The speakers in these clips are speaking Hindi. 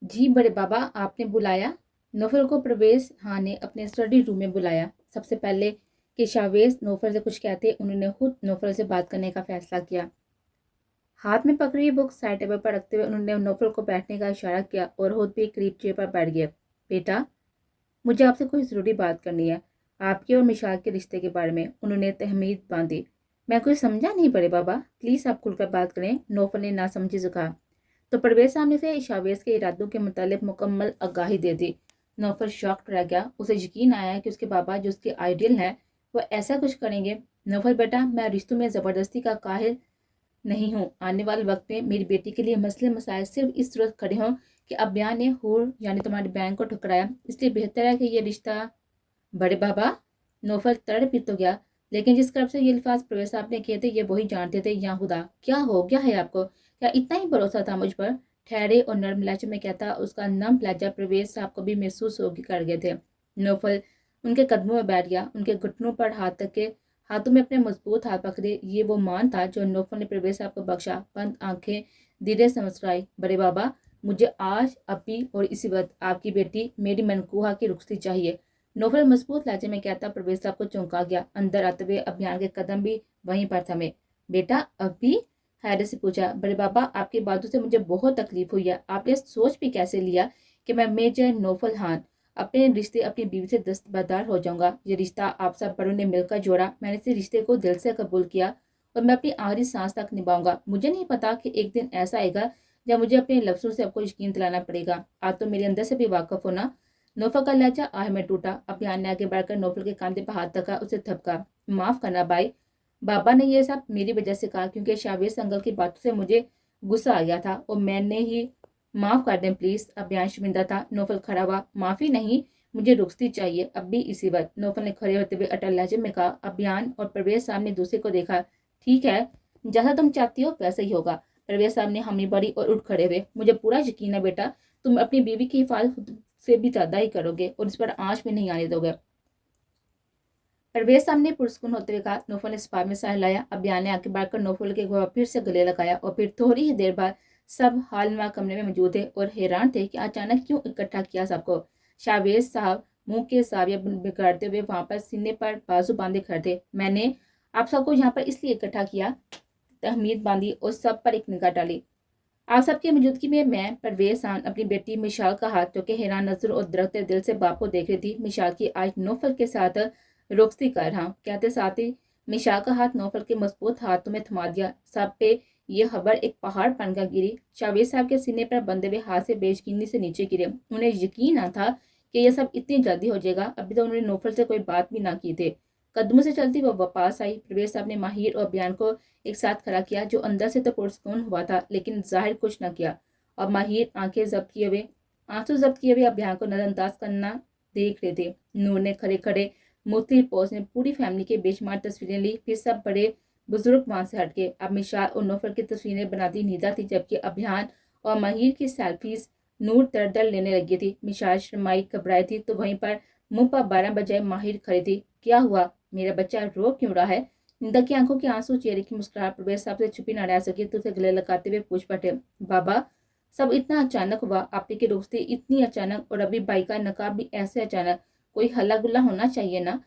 जी बड़े बाबा, आपने बुलाया। नौफल को परवेज हाँ ने अपने स्टडी रूम में बुलाया। सबसे पहले कि शावेज नौफल से कुछ कहते, उन्होंने खुद नौफल से बात करने का फैसला किया। हाथ में पकड़ी हुई बुक साइड टेबल पर रखते हुए उन्होंने नौफल को बैठने का इशारा किया और खुद भी करीब चेयर पर बैठ गए। बेटा, मुझे आपसे कोई ज़रूरी बात करनी है, आपके और मिशाल के रिश्ते के बारे में। उन्होंने तहमीद बांधी। मैं कुछ समझा नहीं बड़े बाबा, प्लीज़ आप खुलकर बात करें, नौफल ने नासमझी से कहा। तो परवेज सामने से शावेज के इरादों के मुतालिक मुकम्मल आगाही दे दी। नौफल शॉक्ड रह गया। उसे यकीन आया कि उसके बाबा जो उसके आइडियल हैं वो ऐसा कुछ करेंगे। नौफल बेटा, मैं रिश्तों में ज़बरदस्ती का काहिल नहीं हूँ। आने वाले वक्त में मेरी बेटी के लिए मसले मसाइल सिर्फ इस सूरत खड़े हों कि अबियान ने हूर यानी तुम्हारी बहन को ठुकराया, इसलिए बेहतर है कि ये रिश्ता। बड़े बाबा, नौफल तड़प तो गया, लेकिन जिस तरफ से ये अल्फाज प्रवेश साहब ने किए थे ये वही जानते थे। या खुदा, क्या हो गया है आपको? क्या इतना ही भरोसा था मुझ पर? ठहरे और नर्म लहजे में कहता, उसका नम लहजा प्रवेश साहब को भी महसूस हो कर गए थे। नौफल उनके कदमों में बैठ गया, उनके घुटनों पर हाथ तक के हाथों में अपने मजबूत हाथ पकड़े। ये वो मान था जो नौफल ने प्रवेश साहब को बख्शा। बंद आंखें धीरे से मुस्कुराई। बड़े बाबा, मुझे आज अभी और इसी वक्त आपकी बेटी मेरी मनकूहा की रुखसती चाहिए। नौफल मजबूत लहजे में कहता प्रवेश साहब को चौंका गया। अंदर आते हुए अभियान के कदम भी वहीं पर थमे। बेटा अभी? हैरत से पूछा। बड़े बाबा, आपकी बातों से मुझे बहुत तकलीफ हुई है। आपने सोच भी कैसे लिया कि मैं मेजर नौफल खान अपने रिश्ते अपनी बीवी से दस्तबरदार हो जाऊंगा? ये रिश्ता आप सब बड़ों ने मिलकर जोड़ा। मैंने इस रिश्ते को दिल से कबूल किया और मैं अपनी आखिरी सांस तक निभाऊंगा। मुझे नहीं पता कि एक दिन ऐसा आएगा जब मुझे अपने लफ्जों से आपको यकीन दिलाना पड़ेगा। आज तो मेरे अंदर से भी वाकफ होना। नौफल का लहजा आह में टूटा। अभियान ने आगे बढ़कर नौफल के कांधे पर हाथ रखा, उसे थपका। माफ करना भाई, बाबा ने यह सब मेरी वजह से कहा, क्योंकि शावेज संगल की बातों से मुझे गुस्सा आ गया था और मैंने ही। माफ कर दें प्लीज। अभियान शर्मिंदा था। नौफल खड़ा हुआ। माफी नहीं, मुझे रुखसती चाहिए अभी इसी वक्त। नौफल ने खड़े होते हुए अटल लहजे में कहा। अभियान और परवेज साहब ने दूसरे को देखा। ठीक है, जैसा तुम चाहती हो वैसा ही होगा। परवेज साहब ने हामी भरी और उठ खड़े हुए। मुझे पूरा यकीन है बेटा, तुम अपनी बीवी की हिफाजत से भी ज्यादा ही करोगे और इस पर आंच भी नहीं आने दोगे। परवेज साहब ने पुरस्कुन होते हुए कहा। नौफल ने सिपाही में सर हिलाया। अभियान ने आगे बढ़कर नौफल के फिर से गले लगाया और फिर थोड़ी ही देर बाद सब हालनुमा कमरे में मौजूद थे और हैरान थे कि अचानक क्यों इकट्ठा किया सबको। शावेज साहब मुंह के साविया बिगाड़ते हुए वहां पर सीने पर बाजू बांधे खड़े थे। मैंने आप सबको यहाँ पर इसलिए इकट्ठा किया, तहमीद बांधी और सब पर एक निगाह डाली। आप सबकी मौजूदगी में मैं परवेज खान अपनी बेटी मिशाल का हाथ जो कि हैरान नजर और दरख्ते दिल से बाप को देख रही थी, मिशाल की आज नौफल के साथ रोकती कर रहा कहते साथ ही मिशाल का हाथ नौफल के मजबूत हाथों में थमा दिया। सब पे ये खबर एक पहाड़ बनकर गिरी। शावेज साहब के सीने पर बंधे हुए हाथ से बेयकीनी से नीचे गिरे। उन्हें यकीन ना था कि यह सब इतनी जल्दी हो जाएगा। अभी तो उन्होंने नौफल से कोई बात भी ना की थी। कदमों से चलती वो वापस आई। प्रवेश साहब ने माहिर और बयान को एक साथ खड़ा किया, जो अंदर से तो पुरस्कून हुआ था लेकिन जाहिर कुछ न किया। और माहिर आंखें जब्त किए हुए आंसू जब्त किए हुए अभियान को नजरअंदाज करना देख रहे थे। नूर ने खड़े खड़े मुख्तलिफ पोज में पूरी फैमिली के बेशुमार तस्वीरें ली। फिर सब बड़े बुजुर्ग वहां से हटके अब मिशाल और नौफल की तस्वीरें बनाती निदा थी, जबकि अभियान और माहिर की सेल्फीज नूर दर लेने लगी थी। मिशाल शर्माई घबराई थी तो वहीं पर मुंह पर 12 बजाय माहिर खड़ी थी। क्या हुआ? मेरा बच्चा रो क्यों रहा है? निंदा की आंखों के आंसू, चेहरे की मुस्कुराहट प्रवेश साहब से छुपी न रह सकी तो उसे गले लगाते हुए पूछ पड़े। बाबा, सब इतना अचानक हुआ, आपकी की रुखसती इतनी अचानक और अभी भाई का नकाब भी ऐसे अचानक। कोई हल्ला गुल्ला होना चाहिए ना।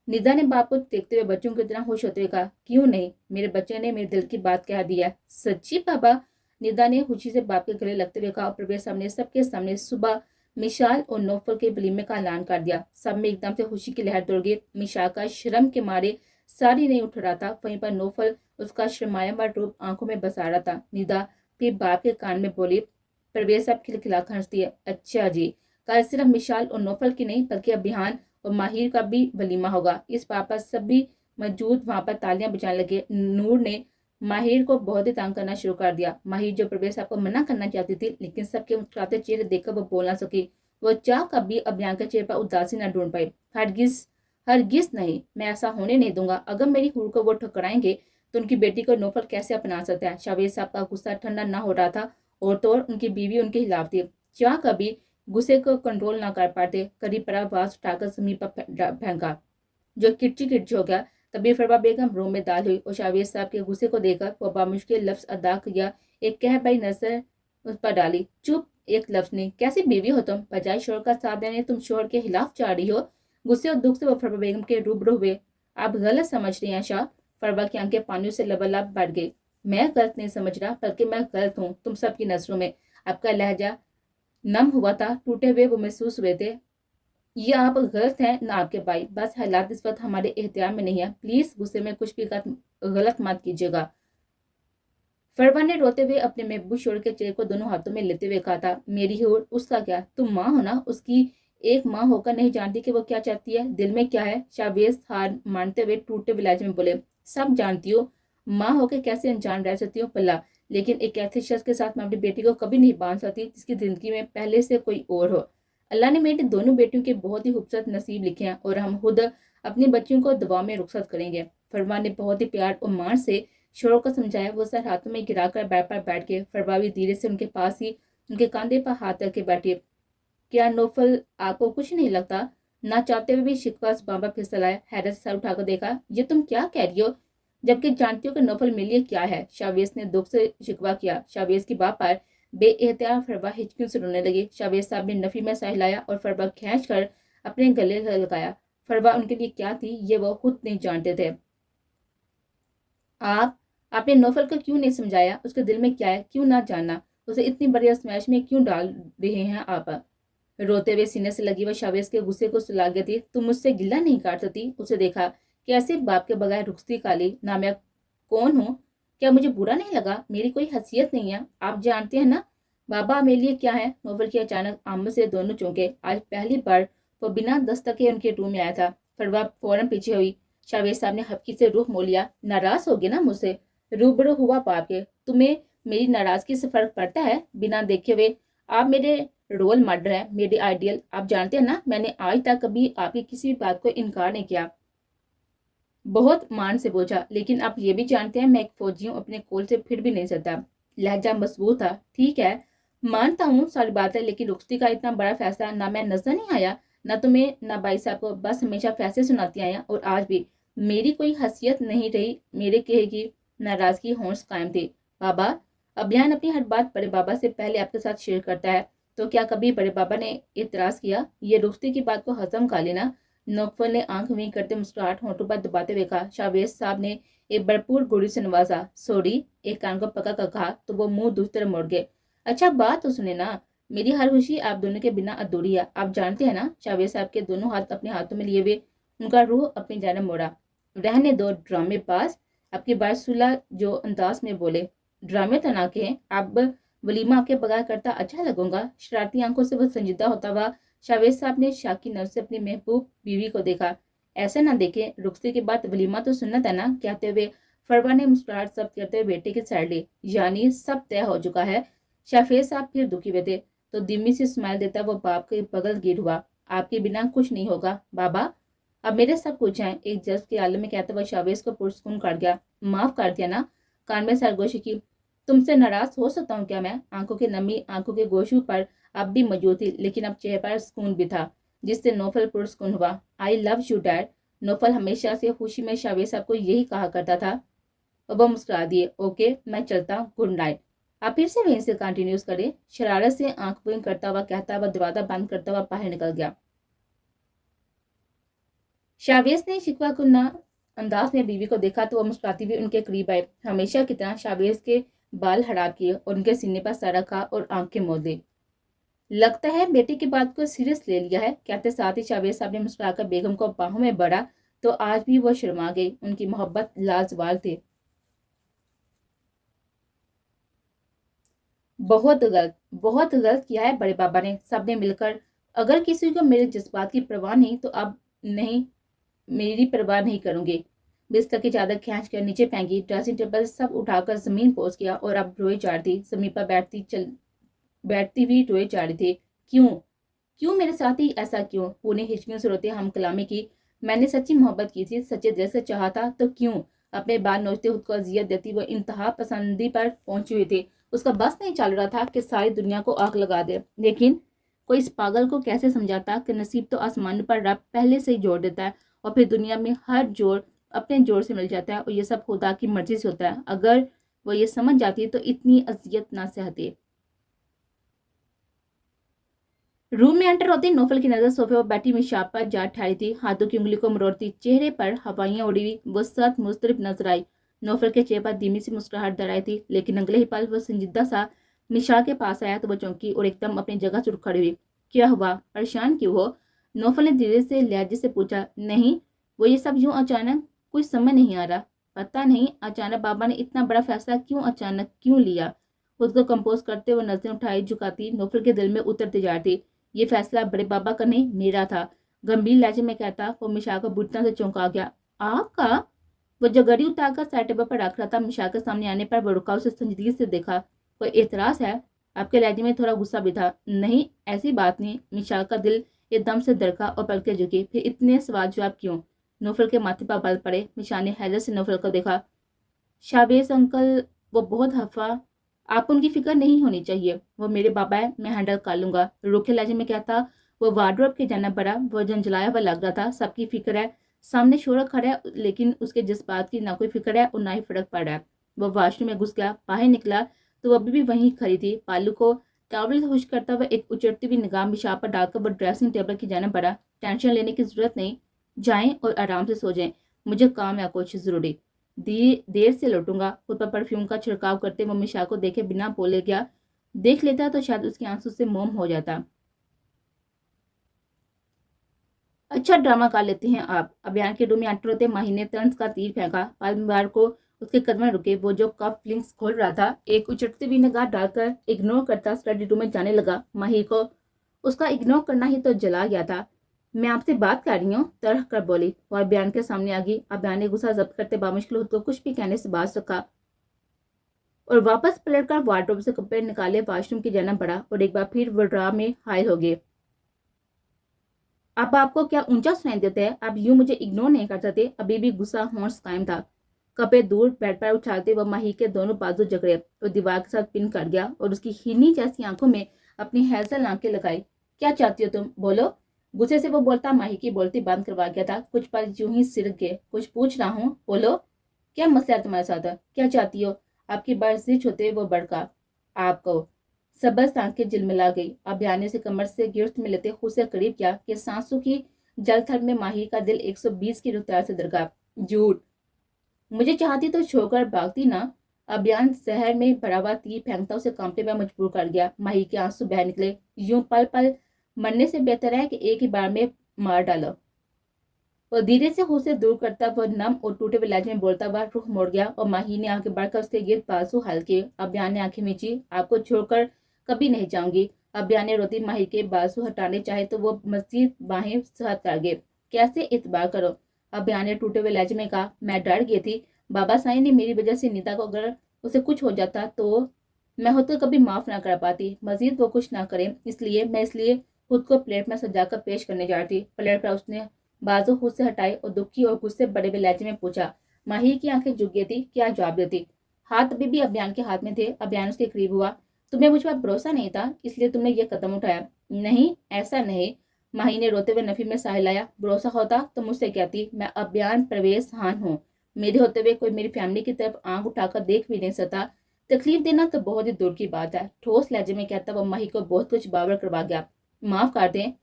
निदा ने बाप को देखते हुए बच्चों की तरह खुश होते हुए कहा। क्यों नहीं, मेरे बच्चे ने मेरे दिल की बात कह दी है। सच्ची बाबा? निदा ने खुशी से बाप के गले लगते हुए कहा। प्रवेश साहब ने सबके सामने सुबह मिशाल और नौफल के वलीमे का ऐलान कर दिया। सब में एकदम से खुशी की लहर दौड़ गई। मिशाल का शर्म के मारे सारी नहीं उठ रहा था, वहीं पर नौफल उसका शर्माया हुआ रूप आंखों में बसा रहा था। निदा फिर बाप के कान में बोली। परवेज साहब खिलखिला हंसती है। अच्छा जी, कल सिर्फ मिशाल और नौफल की नहीं बल्कि अभियान और माहिर का भी वलीमा होगा। इस बात पर सभी मौजूद वहां पर तालियां बजाने लगे। नूर ने माहिर को बहुत ही तंग करना शुरू कर दिया। माहिर जो प्रवेश साहब को मना करना चाहती थी, लेकिन सबके मुस्कुराते चेहरे देखकर वो बोल ना सकी। वो चाह कभी अभियान के चेहरे पर उदासी न ढूंढ पाई। हरगिज हरगिज नहीं, मैं ऐसा होने नहीं दूंगा। अगर मेरी हूर को वो ठुकराएंगे तो उनकी बेटी को नौफल कैसे अपना सकता है? शावेज साहब का गुस्सा ठंडा ना हो रहा था और तो और उनकी बीवी उनके खिलाफ थी। चाह कभी गुस्से को कंट्रोल ना कर पाते, करीब पर आवाज उठाकर जमीन पर फेंका, जो किरची किरची हो गया। तभी फरवा बेगम रूम में दाल हुई और शावेज साहब के गुस्से को देखकर वो बामुश्किल लफ्ज अदा किया। एक कह बड़ी नजर उस पर डाली। चुप, एक लफ्ज नहीं। कैसी बीवी हो तुम, बजाय शोहर का साथ देने तुम शोहर के खिलाफ जा रही हो। गुस्से और दुख से वो फरवा बेगम के रूबरू हुए। आप गलत समझ रही हैं शाह। फरवा की आंखें पानियों से लबालब बढ़ गई। मैं गलत नहीं समझ रहा, बल्कि मैं गलत हूँ तुम सबकी नजरों में। आपका लहजा नम हुआ था, टूटे हुए वो महसूस हुए थे। ये आप गलत हैं ना आपके भाई, बस हालात इस वक्त हमारे एहतियाम में नहीं है। प्लीज गुस्से में कुछ भी गलत मत कीजिएगा। फरवा ने रोते हुए अपने महबूब शोर के चेहरे को दोनों हाथों में लेते हुए कहा था, मेरी और उसका क्या, तुम माँ हो ना उसकी। एक माँ होकर नहीं जानती कि वो क्या चाहती है, दिल में क्या है। शाहवेज हार मानते हुए टूटे हुए लहजे में बोले, सब जानती हो, माँ होकर कैसे अनजान रह सकती हो पल्ला। लेकिन एक ऐसे शख्स के साथ मैं अपनी बेटी को कभी नहीं बांध सकती जिसकी जिंदगी में पहले से कोई और हो। अल्लाह ने मेरी दोनों बेटियों के बहुत ही खूबसूरत नसीब लिखे हैं और हम खुद अपनी बच्चियों को दुआ में रुखसत करेंगे। फरवा ने बहुत ही प्यार और मान से शोरों को समझाया। वो सर हाथों में गिराकर बैठ पर बैठ के फरवा भी धीरे से उनके पास ही उनके कंधे पर हाथ रख के बैठी। क्या नौफल आपको कुछ नहीं लगता। ना चाहते हुए भी शिकवा बाबा फिसलाया। हैरत से सर उठाकर देखा, ये तुम क्या कह रही हो, जबकि जानती हो कि नौफल मेरे लिए क्या है। शाहवेज ने दुख से शिकवा किया। शाहवेज की बात पर बेएहतियात फरवा हिचकियों से रोने लगी। शाहवेज साहब ने नफी में सह लाया और फरवा खींच कर अपने गले लगाया। फरवा उनके लिए क्या थी ये वो खुद नहीं जानते थे। आपने नौफल को क्यों नहीं समझाया, उसके दिल में क्या है, क्यों ना जानना। उसे इतनी बड़ी आजमाइश में क्यों डाल रहे हैं आप। रोते हुए सीने से लगी वह शावेज के गुस्से को सुला गई थी। तुम मुझसे गिला नहीं काट सकती। उसे देखा, कैसे बाप के बगैर रुखती काली ना मैं कौन हूँ। क्या मुझे बुरा नहीं लगा, मेरी कोई हैसियत नहीं है, आप जानते हैं ना बाबा मेरे लिए क्या है। नौफल की अचानक आमद से दोनों चौंके। आज पहली बार वो बिना दस्तक के उनके रूम में आया था। फरवा फौरन पीछे हुई। शावेज साहब ने हफ्की से रुख मोड़ लिया। नाराज हो गए ना मुझसे, रूबरू हुआ पाप के। तुम्हें मेरी नाराजगी से फर्क पड़ता है। बिना देखे हुए आप मेरे रोल मॉडल है, मेरे आइडियल। आप जानते हैं ना मैंने आज तक कभी आपकी किसी भी बात को इनकार नहीं किया। बहुत मान से पूछा, लेकिन आप ये भी जानते हैं मैं एक फौजी हूँ, अपने कोल से फिर भी नहीं सकता। लहजा मजबूत था। ठीक है मानता हूँ सारी बात है, लेकिन रुखसती का इतना बड़ा फैसला ना मैं नजर नहीं आया ना तुम्हें ना भाई साहब को, बस हमेशा फैसले सुनाती आया और आज भी मेरी कोई हैसियत नहीं रही। मेरे कहे की नाराजगी होश कायम थी। बाबा अभियान अपनी हर बात बड़े बाबा से पहले आपके साथ शेयर करता है, तो क्या कभी बड़े बाबा ने इतराज किया। ये रुखसती की बात को हजम कर लेना। नौफल ने आंख मीच करते मुस्कुराहट होठों पर दबाते हुए कहा। शाहवेज साहब ने एक भरपूर गोली से नवाजा। सॉरी, एक कान को पका कर कहा तो वो मुंह दूसरी तरफ मोड़ गए। अच्छा बात तो सुने ना, मेरी हर खुशी आप दोनों के बिना अधूरी है, आप जानते हैं ना। शाहवेज साहब के दोनों हाथ अपने हाथों में लिए हुए उनका रूह अपनी जानिब मोड़ा। रहने दो ड्रामेबाज, आपकी बात सुलह जो अंदाज में बोले। ड्रामे तो ना कहें, अब वलीमा आपके बगैर करता अच्छा लगूंगा। शरारती आंखों से वो संजीदा होता हुआ शाहवेज साहब ने शाकी नजर से अपनी महबूब बीवी को देखा। ऐसा ना देखे, रुखसती के बाद वलीमा तो सुन्नत है ना। कहते हुए फरवा ने मुस्कुराहट सब करते हुए बेटे की साइड ली। यानी सब तय हो चुका है। शाहवेज साहब फिर दुखी हुए थे तो धीमी से स्माइल देता वो बाप के बगल गिर हुआ। आपके बिना कुछ नहीं होगा बाबा, अब मेरे सब कुछ है। एक जज्ब के आलम में कहता हुआ शाहवेज को पुरस्कून कर गया। माफ कर दिया ना। कान में सरगोशी की। तुमसे नाराज हो सकता हूँ क्या मैं। आंखों की नमी आंखों के गोशों पर अब भी मौजूद थी, लेकिन अब चेहरे पर सुकून भी था, जिससे नौफल पुरस्कून हुआ। I love you dad. Naufal हमेशा से खुशी में शाहवेज साहब को यही कहा करता था। और वह मुस्कुरा दिए। ओके मैं चलता हूँ, गुड नाइट। आप फिर से वहीं से कंटिन्यूज करें। शरारत से आंख बंद करता हुआ कहता हुआ दरवाजा बंद करता हुआ बाहर निकल गया। शाहवेज ने शिकवा कुन्ना अंदाज में बीवी को देखा तो वह मुस्कुराती हुई उनके करीब आए। हमेशा की तरह शाहवेज के बाल हड़ाप किए और उनके सीने पर सर रखा और आंखें मोड़ दी। लगता है बेटी की बात को सीरियस ले लिया है, कहते साथ ही शाहवेज साहब ने मुस्कुराकर बेगम को बाहों में बढ़ा तो आज भी वो शर्मा गई। उनकी मोहब्बत लाजवाब थी। बहुत गलत किया है बड़े बाबा ने, सबने मिलकर। अगर किसी को मेरे जज्बात की परवाह नहीं तो अब नहीं, मेरी परवाह नहीं करूंगी। बिस्तर की चादर खींच कर नीचे फेंकी, ड्रेसिंग टेबल सब उठाकर जमीन पहुंच गया और अब रोई जा रही थी। जमीन पर बैठती हुई रोई जा रही थी। क्यों क्यों मेरे साथ ही ऐसा क्यों। पुणे हिचकियों से रोते हम कलामी की। मैंने सच्ची मोहब्बत की थी, सच्चे दिल से चाहा था, तो क्यों। अपने बाल नोचते खुद को अजियत देती वो इंतहा पसंदी पर पहुंची हुई थी। उसका बस नहीं चल रहा था कि सारी दुनिया को आग लगा दे, लेकिन कोई इस पागल को कैसे समझाता कि नसीब तो आसमान पर रब पहले से ही जोड़ देता है और फिर दुनिया में हर जोड़ अपने जोड़ से मिल जाता है और ये सब खुदा की मर्जी से होता है। अगर वो ये समझ जाती तो इतनी अजियत ना सहती। रूम में एंटर होते ही नौफल की नजर सोफे पर बैठी मिशाप पर जा ठहरी थी। हाथों की उंगली को मरोड़ती, चेहरे पर हवाइयां उड़ी हुई वो सख्त मुस्तरिब नजर आई। नौफल के चेहरे पर धीमी सी मुस्कुराहट दराई थी, लेकिन अगले ही पल वो संजीदा सा मिशा के पास आया तो वो चौंकी और एकदम अपनी जगह से उठ खड़ी हुई। क्या हुआ, परेशान क्यों हो? नौफल ने धीरे से लहजे से पूछा। नहीं, वो ये सब यूं अचानक, कुछ समझ नहीं आ रहा। पता नहीं अचानक बाबा ने इतना बड़ा फैसला क्यों अचानक क्यों लिया। खुद को कंपोज करते हुए नजरें उठाई झुकाती नौफल के दिल में उतरती जा रही थी। ये फैसला बड़े बाबा का नहीं, मेरा था। गंभीर लहजे में कहता वो मिशा को बुरी तरह से चौंका गया। आपका? वो जगड़ी उतारकर साइड टेबल पर रख रहा था। मिशा के सामने आने पर वो रुका, उसे संजीदगी से देखा। कोई एतराज है? आपके लहजे में थोड़ा गुस्सा भी था। नहीं, ऐसी बात नहीं। मिशा का दिल एकदम से धड़का और पलके झुकी। फिर इतने सवाल जवाब क्यों? नौफल के माथे पर बल पड़े। मिशा ने हैरत से नौफल को देखा। शाबेज अंकल, वो बहुत हफा, आप उनकी फिक्र नहीं होनी चाहिए। वो मेरे बाबा है, मैं हैंडल कर लूंगा। रूखे लहजे में कहता वो वार्डरोब के जाना पड़ा। वो झंझलाया हुआ लग रहा था। सबकी फिक्र है, सामने शोर खड़ा है, लेकिन उसके जज्बात की ना कोई फिक्र है और ना ही फर्क पड़ रहा है। वो वॉशरूम में घुस गया। बाहर निकला तो वो अभी भी वहीं खड़ी थी। पालू को टॉवल से खुश करता हुआ एक उचटती हुई निगाह पेशाब पर डालकर वो ड्रेसिंग टेबल की जाना पड़ा। टेंशन लेने की जरूरत नहीं, जाएं और आराम से सो जाएं। मुझे काम है कुछ जरूरी, देर से लौटूंगा। खुद पर परफ्यूम का छिड़काव करते मम्मी शाह को देखे बिना बोले गया। देख लेता तो शायद उसके आंसू से मोम हो जाता। अच्छा ड्रामा कर लेते हैं आप। अभियान के रूम में एंटर होते माही ने तंज का तीर फेंका। पालमबार को उसके कदम रुके। वो जो कप फ्लिंक्स खोल रहा था, एक उचटती हुई निगाह डालकर इग्नोर करता स्टडी रूम में जाने लगा। माही को उसका इग्नोर करना ही तो जला गया था। मैं आपसे बात कर रही हूँ, तरह कर बोली। और बयान के सामने आ गई। अभियान ने गुस्सा जब्त करते बामुश्किल खुद को कुछ भी कहने से बाज रखा और वापस पलटकर वार्डरोब से कपड़े निकाले। वॉशरूम की जाना पड़ा और एक बार फिर वो ड्रा में हायल हो गए। अब आपको क्या ऊंचा सुनाई देता है? आप यूं मुझे इग्नोर नहीं कर सकते। अभी भी गुस्सा होश कायम था। कपड़े दूर बेड पर उछालते वह माही के दोनों बाजू जकड़े और दीवार के साथ पिन कर गया और उसकी हिरनी जैसी आंखों में अपनी हैसल आंखें लगाई। क्या चाहती हो तुम, बोलो। गुस्से से वो बोलता माही की बोलती बंद करवा गया था। कुछ पल यूं ही सिरक गए। कुछ पूछ रहा हूँ, बोलो। क्या मसला है तुम्हारे साथ? क्या चाहती हो? आपकी बर्जिश होते वो बड़का आपको सबस आंखें झिलमिला गई। अभियाने से कमर से गिरफ्त में लेते खुद से करीब किया कि सांसों की जलथल में माही का दिल 120 की रफ्तार से दरका। झूठ, मुझे चाहती तो छोड़कर भागती ना। अभियान शहर में भरा हुआ तीर फेंकता उसे कांपते हुए मजबूर कर गया। माही के आंसू बह निकले। यूं पल पल मरने से बेहतर है कि एक ही बार में मार डालो। वो धीरे से खुद से दूर करता वह नम और टूटे हुए लहजे में बोलता हुआ रुख मोड़ गया और माही ने आंखें बढ़कर उसके गिर्द बाजू हल्के। अभियान ने आंखें मीची। आपको छोड़कर कभी नहीं जाऊंगी। अभियान ने रोती माही के बाजू हटाने चाहे तो वो मजीद बाहें साथ कर गए। कैसे इतबार करो? अभियान ने टूटे हुए लहजे में कहा। मैं डर गई थी बाबा साईं ने मेरी वजह से नीता को अगर उसे कुछ हो जाता तो मैं होते कभी माफ ना कर पाती। मजीद वो कुछ ना करे, इसलिए खुद को प्लेट में सजाकर पेश करने जा रही थी। पलट कर उसने बाजू खुद से हटाई और दुखी और गुस्से बड़े हुए लहजे में पूछा। माही की आंखें झुक गई थी। क्या जवाब देती? हाथ अभी भी अभियान के हाथ में थे। अभियान उसके करीब हुआ। तुम्हें मुझ पर भरोसा नहीं था इसलिए तुमने ये कदम उठाया? नहीं, ऐसा नहीं। माही ने रोते हुए नफी में साह लाया। भरोसा होता तो मुझसे कहती। मैं अभियान प्रवेश हान हूँ। मेरे होते हुए कोई मेरी फैमिली की तरफ आंख उठाकर देख भी नहीं सकता। तकलीफ देना तो बहुत ही दूर की बात है। ठोस लहजे में कहता वह माही को बहुत कुछ बावर करवा गया। माफ कर दें,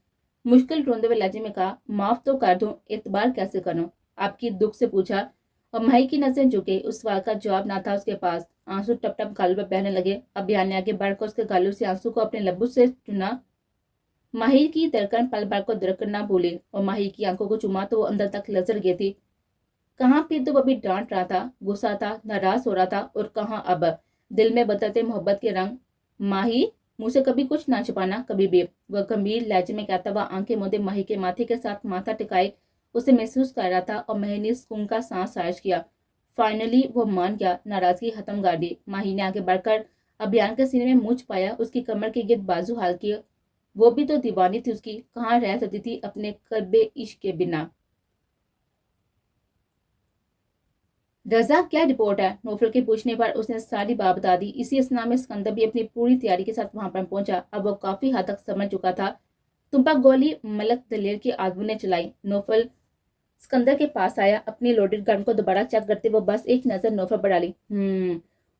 मुश्किल ढूंढते हुए लहजे में कहा। माफ तो कर दूं, एतबार कैसे करूं? आपकी दुख से पूछा और माही की नजरें झुके। उस सवाल का जवाब ना था उसके पास। आंसू टप टप गालों पर बहने लगे। अभियान ने आगे बढ़कर उसके गालों से आंसू को अपने लब्बू से चुना। माही की धड़कन पल भर को धड़कन ना भूली और माही की आंखों को चुमा तो वो अंदर तक लजर गई थी। कहाँ फिर तो वो भी डांट रहा था, गुस्सा था, नाराज हो रहा था और कहाँ अब दिल में बदलते मोहब्बत के रंग। माही, मुझसे कभी कुछ ना छुपाना, कभी भी। वह गंभीर लहजे में कहता हुआ आंखें मूंदे माही के माथे के साथ माथा टिकाए उसे महसूस कर रहा था और माही ने सुकून का सांस साज किया। फाइनली वो मान गया। नाराजगी खत्म कर दी। माही ने आगे बढ़कर अभियान के सीने में मुंह छुपाया। उसकी कमर के गिर्द बाजू हाल किए। वो भी तो दीवानी थी उसकी, कहाँ रह सकती थी अपने कल्बे इश्क के बिना। रजा, क्या रिपोर्ट है? नौफल के पूछने पर उसने सारी बात बता दी। इसी असना में सिकंदर भी अपनी पूरी तैयारी के साथ वहां पर पहुंचा। अब वो काफी हद तक समझ चुका था। तुम पर गोली मलक दलेर के आदमी ने चलाई। नौफल सिकंदर के पास आया। अपनी लोडेड गन को दोबारा चेक करते वो बस एक नजर नौफल पर डाली।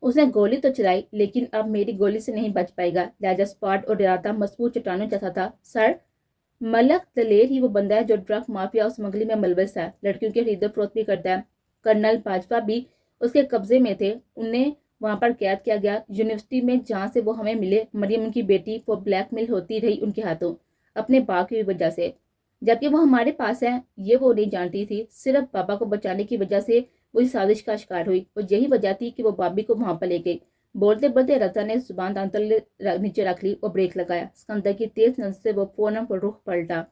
उसने गोली तो चलाई, लेकिन अब मेरी गोली से नहीं बच पाएगा। लिहाजा स्पॉट और डराता मजबूत चट्टानों जैसा था। सर, मलक दलेर ही वो बंदा है जो ड्रग माफिया और स्मगलिंग में मुलविस है, लड़कियों की खरीदो फरोख्त भी करता है। कर्नल बाजवा भी उसके कब्जे में थे। उन्हें वहां पर कैद किया गया, यूनिवर्सिटी में, जहां से वो हमें मिले। मरियम उनकी बेटी, वो ब्लैकमेल होती रही उनके हाथों, अपने बाप की वजह से, जबकि वो हमारे पास है ये वो नहीं जानती थी। सिर्फ पापा को बचाने की वजह से वो इस साजिश का शिकार हुई और यही वजह थी कि वो भाभी को वहां पर ले गई। बोलते बोलते रजा ने जुबान दांतले नीचे रख ली और ब्रेक लगाया। सिकंदर की तेज नजर से वो फौरन रुख पलटा।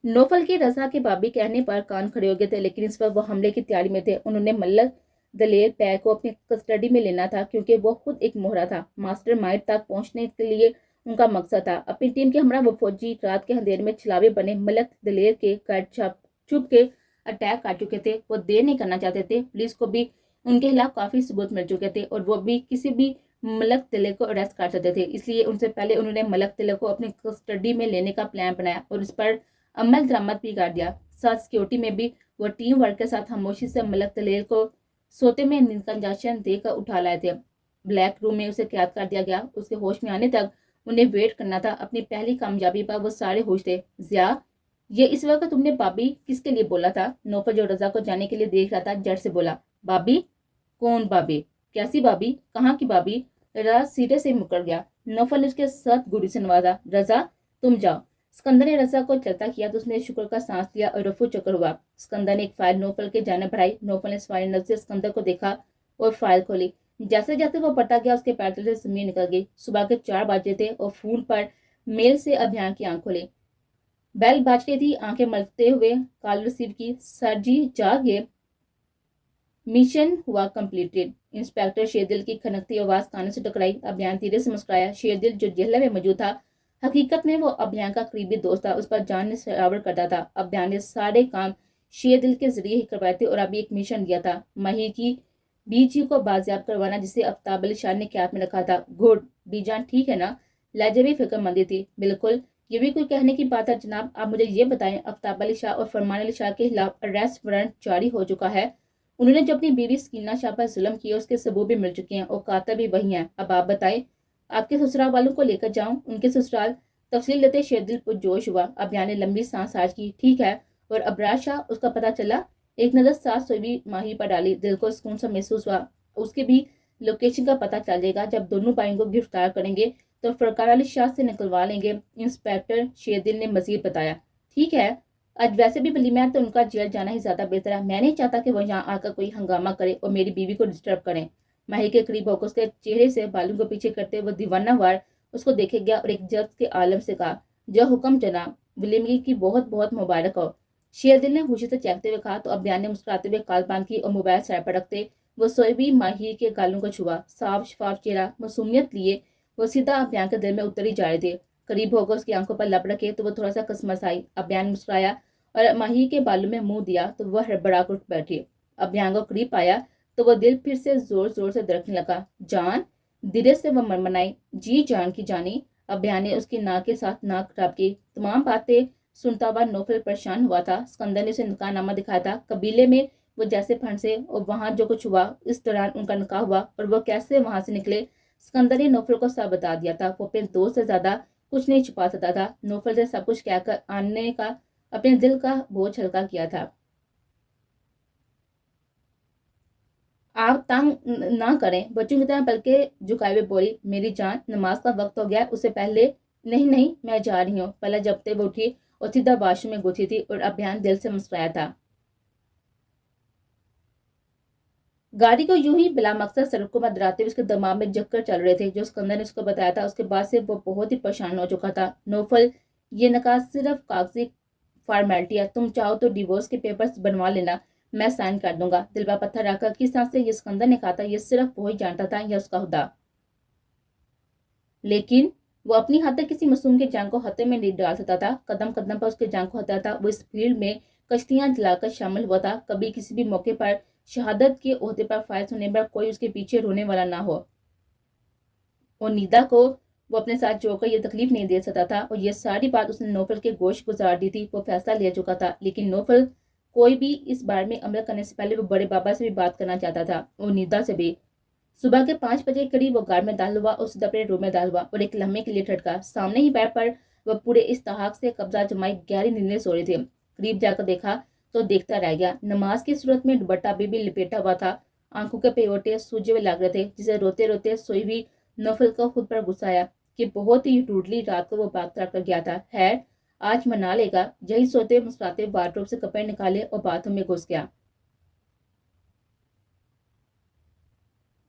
नौफल की रजा के भाभी कहने पर कान खड़े हो गए थे, लेकिन इस वक्त वो हमले की तैयारी में थे। उन्होंने मल्लक दलेर पैर को अपनी कस्टडी में लेना था, क्योंकि वो खुद एक मोहरा था। मास्टर माइंड तक पहुंचने के लिए उनका मकसद था। अपनी टीम के हमरा वो फौजी रात के अंधेरे में छलावे बने मल्लक दलेर के घर छुप के अटैक कर चुके थे। वो देर नहीं करना चाहते थे। पुलिस को भी उनके खिलाफ काफी सबूत मिल चुके थे और वो भी किसी भी मलक दलेर को अरेस्ट कर सकते थे। इसलिए उनसे पहले उन्होंने मलक दलेर को अपनी कस्टडी में लेने का प्लान बनाया और इस पर अमल दरामद भी कर दिया। साथ सिक्योरिटी में भी वो टीम वर्क के साथ खामोशी से मलक दलेर को सोते में नींद का इंजेक्शन देकर उठा लाए थे। ब्लैक रूम में उसे कैद कर दिया गया। उसके होश में आने तक उन्हें वेट करना था। अपनी पहली कामयाबी पर वो सारे खुश थे। जिया, ये इस वक्त तुमने भाभी किसके लिए बोला था? नौफल जो रजा को जाने के लिए देख रहा था, जड़ से बोला। भाभी? कौन भाभी? कैसी भाभी? कहाँ की भाभी? रजा सीधे से मुकर गया। नौफल ने उसके साथ गुड़ी से नवाजा। रजा, तुम जाओ। सिकंदर ने रजा को चलता किया तो उसने शुक्र का सांस लिया और रफू चक्कर हुआ। सिकंदर ने एक फाइल नौफल के जाने बढ़ाई। नौफल ने सवारी नजर से सिकंदर को देखा और फाइल खोली। जैसे जैसे वो पढ़ता गया, उसके पैर तले से जमीन निकल गई। सुबह के 4 बजे थे और फोन पर मेल से अभियान की आंख खोली। बेल बाज रही थी। आंखें मलते हुए कॉल रिसीव की। सर जी, जागे। मिशन हुआ कंप्लीटेड। इंस्पेक्टर शेरदिल की खनकती आवाज कानों से टकराई। अभियान धीरे से मुस्कुराया। शेरदिल जो जेल में मौजूद था, हकीकत में वो अभियान का करीबी दोस्त था। उस पर जान ने सरावर करता था। अभियान ने सारे काम शेरदिल के जरिए ही करवाए थे और अभी एक मिशन दिया था, माहिर की बीजी को बाजियाब करवाना, जिसे आफ्ताब अली शाह ने कैद में रखा था। गुड। बीजान ठीक है ना? लहजे भी फिक्रमंदी थी। बिल्कुल। ये भी कोई कहने की बात है जनाब। आप मुझे ये बताएं, आफ्ताब अली शाह और फरमान अली शाह के खिलाफ अरेस्ट वारंट जारी हो चुका है। उन्होंने जो अपनी बीवी स्कीना शाह पर जुल्म किया, उसके सबूत भी मिल चुके हैं और कातिल भी वही हैं। अब आप बताएं, आपके ससुराल वालों को लेकर जाऊं उनके ससुराल? तफसील लेते शेरदिल पुरजोश हुआ। अभियान ने लंबी सांस आज की। ठीक है। और अबराज शाह, उसका पता चला? एक नजर सास सोई माही पर डाली। दिल को सुकून सा महसूस हुआ। उसके भी लोकेशन का पता चल जाएगा। जब दोनों भाइयों को गिरफ्तार करेंगे तो फरकार अली शाह से निकलवा लेंगे। इंस्पेक्टर शेरदिल ने मजीद बताया। ठीक है। आज वैसे भी वलीमा है तो उनका जेल जाना ही ज्यादा बेहतर है। मैं नहीं चाहता कि वो यहाँ आकर कोई हंगामा करे और मेरी बीवी को डिस्टर्ब करें। माही के करीब होकर उसके चेहरे से बालों को पीछे करते वो दीवाना वार उसको देखे गया और एक जब्त के आलम से कहा, जो हुक्म जनाब। वलीमगी की बहुत बहुत मुबारक हो। शेरदिल ने खुशी से चहकते हुए कहा तो अभियान ने मुस्कुराते हुए काल बांध की और मोबाइल सर पर रखते वो सोई हुई माही के गालों को छुआ। साफ शफाफ चेहरा मासूमियत लिए वो सीधा अभियान के दिल में उतरी जा रहे थे। करीब होकर उसकी आंखों पर लब रखे तो वो थोड़ा सा कसमस आई। अभियान मुस्कुराया और माही के बालों में मुंह दिया तो वह हड़बड़ा उठ बैठी। अभियान को करीब आया तो वह दिल फिर से जोर जोर से धड़कने लगा। जान? धीरे से वह मनमनाई। जी जान की जानी। अभियान ने उसकी नाक के साथ नाक खराब की। तमाम बातें सुनता हुआ नौफल परेशान हुआ था। सिकंदर ने उसे निकाहनामा दिखाया था। कबीले में वो जैसे फंसे और वहां जो कुछ हुआ, इस दौरान उनका निकाह हुआ और वो कैसे वहां से निकले, सिकंदर ने नौफल को सब बता दिया था। वो अपने दोस्त से ज्यादा कुछ नहीं छुपा सकता था। नौफल से सब कुछ कहकर आने का अपने दिल का बोझ हल्का किया था। आप तंग ना करें, बच्चों की तरह बल्कि झुकाए हुए बोली। मेरी जान, नमाज का वक्त हो गया, उससे पहले। नहीं नहीं, मैं जा रही हूँ। पहले जबते वो उठी और सीधा वाशरूम में घुसी थी और अभियान दिल से मुस्कुराया था। गाड़ी को यूं ही बिला मकसद सड़कों पर डराते हुए उसके दिमाग में चक्कर चल रहे थे, जो सिकंदर ने उसको बताया था। उसके बाद से वो बहुत ही परेशान हो चुका था। नौफल, ये निकाह सिर्फ कागजी फॉर्मेलिटी है। तुम चाहो तो डिवोर्स के पेपर्स बनवा लेना, मैं साइन कर दूंगा। दिल पर पत्थर रखकर किस तरह से ये सिकंदर ने कहा था, ये सिर्फ वो ही जानता था या उसका खुदा। लेकिन वो अपनी हद तक किसी मासूम के जान को खतरे में नहीं डाल सकता था। कदम कदम पर उसके जान को खतरा था। वो इस फील्ड में कश्तियां जलाकर शामिल हुआ था। कभी किसी भी मौके पर शहादत के ओहदे पर फायज होने पर कोई उसके पीछे रोने वाला ना हो। और नीदा को वो अपने साथ जोड़कर ये तकलीफ नहीं दे सकता था और ये सारी बात उसने नौफल के गोश गुजार दी थी। वो फैसला ले चुका था। लेकिन नौफल कोई भी इस बारे में अमल करने से पहले वो बड़े बाबा से भी बात करना चाहता था और नीदा से भी। सुबह के 5 बजे के करीब वो कार में दाखिल हुआ और सीधा अपने रूम में दाखिल हुआ और एक लम्हे के लिए ठटका। सामने ही बेड पर वह पूरे इस्तेहाक से कब्जा जमाई गहरी नींद में सो रही थी। करीब जाकर देखा तो देखता रह गया। नमाज की सूरत में दुपट्टा अभी भी लिपेटा हुआ था। आंखों के पेवटे सूजे हुए लग रहे थे, जिसे रोते रोते सोई हुई नौफल को खुद पर गुस्सा आया कि बहुत ही रूडली रात को वो बात कर गया था। खैर, आज मना लेगा। यही सोते मुस्कुराते वार्डरोब से कपड़े निकाले और बाथरूम में घुस गया।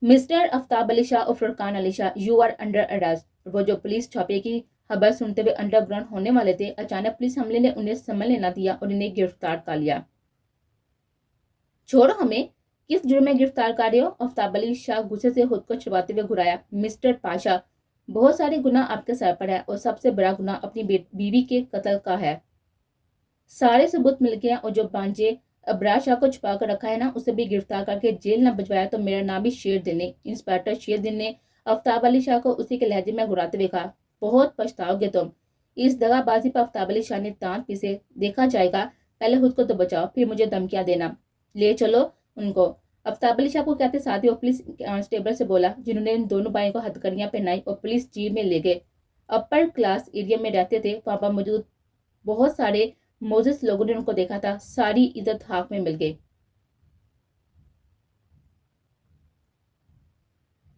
मिस्टर आफ्ताब अली शाह और Furqan Ali Shah, you are under arrest. वो जो पुलिस छापे की खबर सुनते हुए अंडरग्राउंड होने वाले थे, अचानक पुलिस हमले ने उन्हें संभलने न दिया और इन्हें गिरफ्तार कर लिया। छोड़ो हमें, किस जुर्म में गिरफ्तार कर रहे हो? आफ्ताब अली शाह गुस्से से खुद को छुपाते हुए घुराया। मिस्टर पाशा, बहुत सारे गुनाह आपके सर पर है और सबसे बड़ा गुनाह अपनी बीवी के कत्ल का है। सारे सबूत मिल गए और जो बांजे अबरार शाह को छुपा कर रखा है ना, उसे भी गिरफ्तार करके जेल न भिजवाया तो मेरा नाम भी शेरदिन ने। इंस्पेक्टर शेरदिन ने आफ्ताब अली शाह को उसी के लहजे में घुराते हुए कहा, बहुत पछताओगे तुम। इस दगाबाजी पर आफ्ताब अली शाह ने दांत पीसे। देखा जाएगा, पहले खुद को तो बचाओ, फिर मुझे धमकियां देना। ले चलो उनको। आफ्ताब अली शाह को कहते साथ ही वो पुलिस कांस्टेबल से बोला, जिन्होंने इन दोनों भाइयों को हथकड़ियां पहनाई और पुलिस जीप में ले गए। अपर क्लास एरिया में रहते थे, वहां पर मौजूद बहुत सारे मोजिस लोगों ने उनको देखा था। सारी इज्जत हाथ में मिल गई।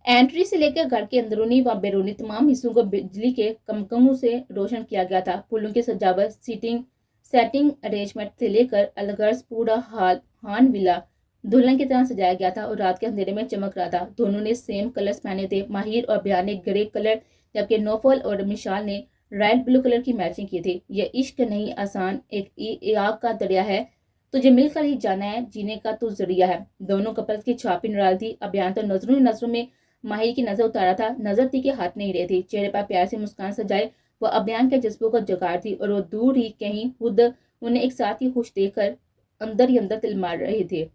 एंट्री से लेकर घर के अंदरूनी व बैरूनी तमाम हिस्सों को बिजली के कमकमों से रोशन किया गया था। फूलों की सजावट, सेटिंग अरेंजमेंट से लेकर अलगर्ज पूरा हान विला दुल्हन की तरह सजाया गया था और रात के अंधेरे में चमक रहा था। दोनों ने सेम कलर्स पहने थे। माहिर और बयान ने ग्रे कलर, जबकि नौफल और मिशाल ने रेड ब्लू कलर की मैचिंग की थी। ये इश्क नहीं आसान, एक आग का दरिया है, तुझे मिलकर ही जाना है, जीने का तू जरिया है। दोनों कपल्स की छापी निराली थी। अभियान तो नजरों ही नजरों में माहिर की नजर उतारा था। नजर थी कि हाथ नहीं रही थी। चेहरे पर प्यार से मुस्कान सजाए वह अभियान के जज्बों को जगार थी और वो दूर ही कहीं खुद उन्हें एक साथ ही खुश देखकर अंदर ही अंदर तिल मार रहे थे।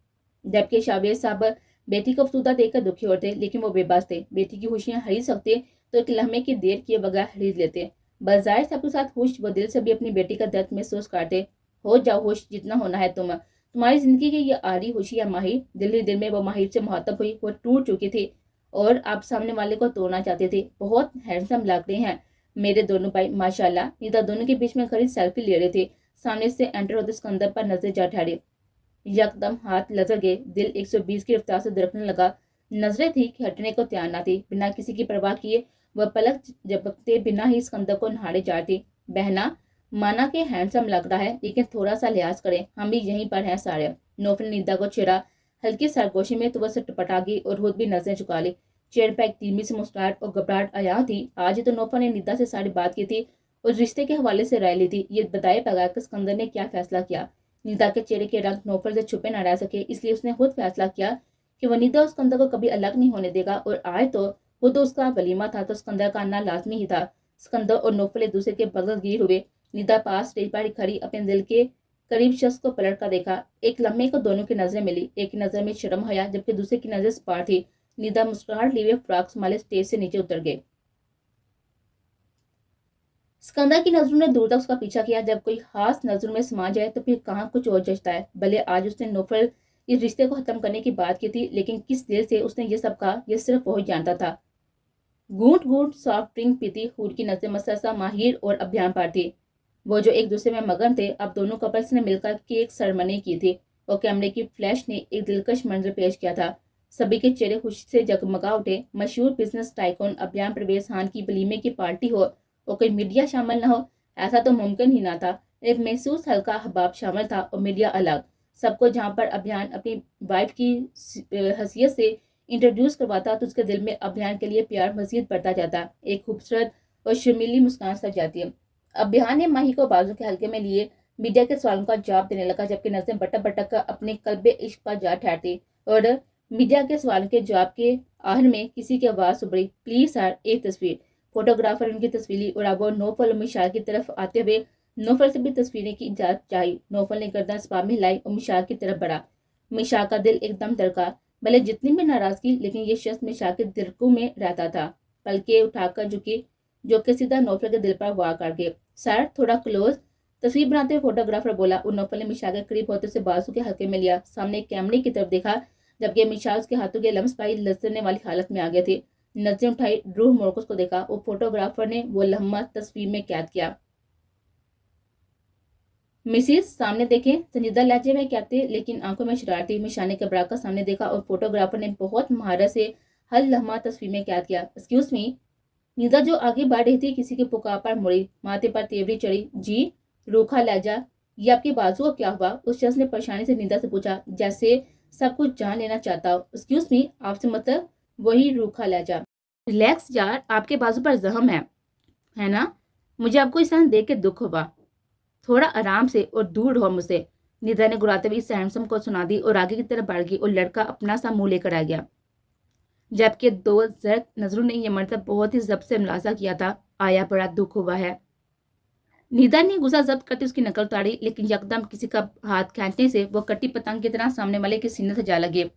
जबकि शावेज साहब बेटी को अफसुदा देखकर दुखी होते, लेकिन वो बेबस थे। बेटी की खुशियां खरीद सकते तो एक लम्हे की देर किए बगैर खरीद लेते। बाजार सबके साथ खुश, वो दिल से भी अपनी बेटी का दर्द महसूस करते। हो जाओ खुश जितना होना है तुम्हारी जिंदगी की ये आरी खुशी है माहिर। दिल ही दिल में वो माहिर से मुहातब हुई। वो टूट चुकी थी और आप सामने वाले को तोड़ना चाहते थे। बहुत हैंडसम लग रहे हैं मेरे दोनों भाई, माशाल्लाह। निदा दोनों के बीच में खड़ी सेल्फी ले रहे थे। सामने से एंटर होते सिकंदर पर नजर जा ठहरे। यकदम हाथ लजर गए। दिल 120 की रफ्तार से धड़कने लगा। नजरें थी कि हटने को तैयार न थी। बिना किसी की परवाह किए वह पलक झपकते बिना ही सिकंदर को नहारे जाती। बहना, माना के हैंडसम लग रहा है, लेकिन थोड़ा सा लिहाज करें, हम भी यहीं पर हैं सारे। नौफल निदा को छेड़ा। हल्की सरगोशी में तो वह से टपटा गई और खुद भी नजरें चुका ली। चेहरे पर एक धीमी सी मुस्कुराहट और घबराहट आया थी। आज ही तो नौफल ने निदा से सारी बात की थी और रिश्ते के हवाले से राय ली थी। ये बताए बगैर कि सिकंदर ने क्या फैसला किया। निदा के चेहरे के रंग नौफल से छुपे न रह सके, इसलिए उसने खुद फैसला किया कि वह निदा और सिकंदर को कभी अलग नहीं होने देगा। और आज तो खुद उसका वलीमा था तो सिकंदर का आना लाजमी ही था। सिकंदर और नौफल एक दूसरे के बगल गिर हुए। निदा पास स्टेज पर खड़ी अपने दिल के करीब शख्स को पलट कर देखा। एक लम्हे को दोनों की नजरें मिली। एक नजर में शर्म आया, जबकि दूसरे की नजर स्पार थी। निदा मुस्कुराहट लिए फ्रॉक संभाले स्टेज से नीचे उतर गए। सिकंदर की नजरों ने दूर तक उसका पीछा किया। जब कोई खास नजरों में समा जाए तो फिर कहाँ कुछ और जचता है। भले आज उसने नौफल इस रिश्ते को खत्म करने की बात की थी, लेकिन किस दिल से उसने ये सब कहा, यह सिर्फ वही जानता था। घूंट घूंट सॉफ्ट ड्रिंक पीती हुड की नजर मसरसा माहिर और अभियान पर थी। वो जो एक दूसरे में मगन थे। अब दोनों कपल्स ने मिलकर केक सेरेमनी की थी और कैमरे की फ्लैश ने एक दिलकश मंजर पेश किया था। सभी के चेहरे खुशी से जगमगा उठे। मशहूर बिजनेस टाइकून अभियान परवेज खान की वलीमे की पार्टी हो और कोई मीडिया शामिल न हो, ऐसा तो मुमकिन ही ना था। एक महसूस हल्का हबाब शामिल था और मीडिया अलग। सबको जहाँ पर अभियान अपनी वाइफ की हैसियत से इंट्रोड्यूस करवाता तो उसके दिल में अभियान के लिए प्यार मजीद बढ़ता जाता। एक खूबसूरत और शर्मीली मुस्कान सज जाती है। अभियान ने माही को बाजू के हल्के में लिए मीडिया के सवालों का जवाब देने लगा, जबकि नजरें भटक भटक कर अपने कल्बे इश्क पर जा ठहरती। और मीडिया के सवालों के जवाब के आखिर में किसी की आवाज उभरी, प्लीज सर एक तस्वीर। फोटोग्राफर उनकी तस्वीर ली और अब वो नौफल और मिशाल की तरफ आते हुए नौफल से भी तस्वीरें की इजाजत चाहिए। नौफल ने गर्दन स्पा में लाई और मिशाल की तरफ बढ़ा। मिशाल का दिल एकदम धड़का। भले जितनी भी नाराजगी, लेकिन ये शख्स मिशाल के दिलकों में रहता था। पलके उठाकर झुकी, जो कि सीधा नौफल के दिल पर वार कर गए। सर थोड़ा क्लोज, तस्वीर बनाते हुए फोटोग्राफर बोला। और नौफल ने मिशाल के करीब होते से बाजू के हल्के में लिया। सामने कैमरे की तरफ देखा जबकि मिशाल उसके हाथों के लम्स पाई लचरने वाली हालत में आ गए थे। नजरें उठाई, रूह मोरकुस को देखा। वो फोटोग्राफर ने वो लम्हा तस्वीर में कैद किया। मिसिस सामने देखें, संजीदा लहजे में कहते लेकिन आंखों में शरारती। मिशा ने घबरा कर सामने देखा और फोटोग्राफर ने बहुत महारत से हर लम्हा तस्वीर में कैद किया। Excuse me. निदा जो आगे बढ़ रही थी किसी के पुकार पर मुड़ी, माथे पर तेवरी चढ़ी। जी। रूखा लहजा। ये आपके बाजू को क्या हुआ? उस शख्स ने परेशानी से निदा से पूछा, जैसे सब कुछ जान लेना चाहता हो। एक्सक्यूज मी, आपसे मतलब? वही रूखा लहजा। रिलैक्स यार, आपके बाजू पर जख्म है ना? मुझे आपको इस तरह देख के दुख हुआ। थोड़ा आराम से और दूर रहो मुझसे। निदा ने गुराते हुए सैमसम को सुना दी और आगे की तरफ बढ़ गई और लड़का अपना सा मुंह लेकर आ गया। जबकि दो जर्क नजरों ने यह मर्तब बहुत ही जब्त से मुलाजा किया था। आया बड़ा दुख हुआ है। निदा ने गुस्सा जब्त करते उसकी नकल उतारी, लेकिन यकदम किसी का हाथ खींचने से वो कटी पतंग की तरह सामने वाले के सीने से जा लगे।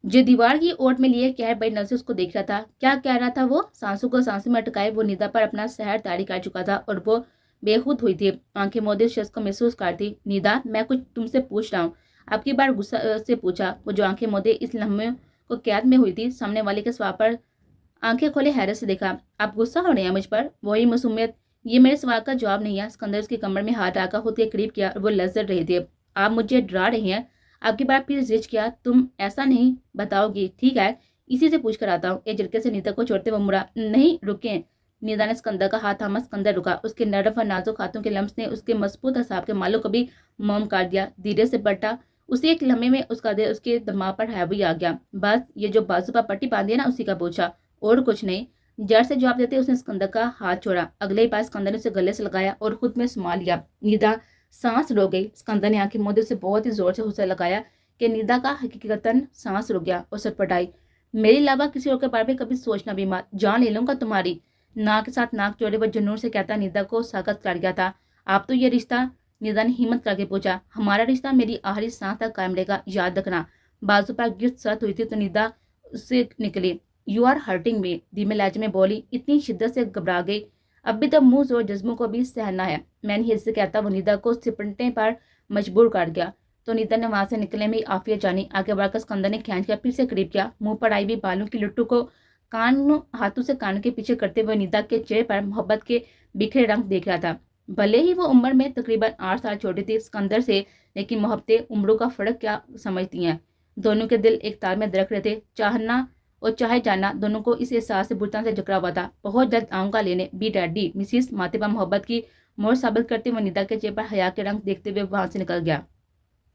जो दीवार की ओट में लिए कहर बड़ी नजर उसको देख रहा था। क्या कह रहा था वो? सांसों को सांसों में अटकाए वो निदा पर अपना सहर तारी कर चुका था और वो बेखुद हुई थी। आंखें मोदे उस शख्स को महसूस करती। निदा, मैं कुछ तुमसे पूछ रहा हूँ। आपकी बार गुस्सा से पूछा। वो जो आंखें मोदे इस लम्हे को कैद में हुई थी, सामने वाले के सवाल पर आंखें खोले हैरत से देखा। आप गुस्सा हो रहे हैं मुझ पर? वही मासूमियत। ये मेरे सवाल का जवाब नहीं है। सिकंदर उसकी कमर में हाथ आकर खुद के करीब किया और वो लज्जत रहे थे। आप मुझे डरा रहे हैं? आपकी बार फिर जिज किया। तुम ऐसा नहीं बताओगी, ठीक है? इसी से पूछ कर आता हूँ। एक झटके से निदा को छोड़ते वो मुड़ा। नहीं, रुके। निदा ने सिकंदर का हाथ थामा। सिकंदर रुका। उसके नरम और नाजुक हाथों के लम्स ने उसके मजबूत असाब के मालों को भी मौम कर दिया। धीरे से बटा। उसी एक लम्हे में उसका दिल उसके दिमाग पर हावी आ गया। बस ये जो बाजू पर पट्टी बांधी है ना, उसी का पूछा, और कुछ नहीं। जड़ से जवाब देते उसने सिकंदर का हाथ छोड़ा। अगले ही पास सिकंदर ने उसे गले से लगाया और खुद में सुमा लिया। निदा सांस रोक गई। सिकंदर ने आंखें मूंदे उसे बहुत ही जोर से हुस्सा लगाया कि निदा का हकीकतन सांस रुक गया और सटपटाई। मेरे अलावा किसी और के बारे में कभी सोचना भी मत, जान ले लूंगा तुम्हारी। नाक के साथ नाक जोड़े वह जुनून से कहता निदा को साकत कर गया था। आप तो ये रिश्ता? निदा ने हिम्मत करके पूछा। हमारा रिश्ता मेरी आखिरी सांस तक कायम रहेगा, याद रखना। बाजू पर गिफ्ट सत हुई थी तो निदा उससे निकली। यू आर हर्टिंग मी, धीमे लहजे में बोली। इतनी शिद्दत से घबरा गई। अब भी तो मुंह जोर जज्बों को भी सहना है। मैंने हिल से कहता वो निदा को सिपटने पर मजबूर कर गया। तो निदा ने वहां से निकलने में आफियत जानी। आगे बढ़कर सिकंदर ने खींच कर फिर से करीब किया। मुंह पर आई भी बालों की लुट्टू को हाथों से कान के पीछे करते हुए निदा के चेहरे पर मोहब्बत के बिखरे रंग देख रहा था। भले ही वो उम्र में तकरीबन 8 साल छोटी थी सिकंदर से, लेकिन मोहब्बतें उम्रों का फर्क क्या समझती हैं। दोनों के दिल एक तार में दरक रहे थे। चाहना और चाहे जाना दोनों को इस एहसास से बुरी तरह से जकड़ा हुआ था। बहुत जल्द आऊंगा लेने, बी डैडी। मिसिस माथे पर मोहब्बत की मोहर साबित करते हुए निदा के चेहरे पर हया के रंग देखते हुए वहां से निकल गया।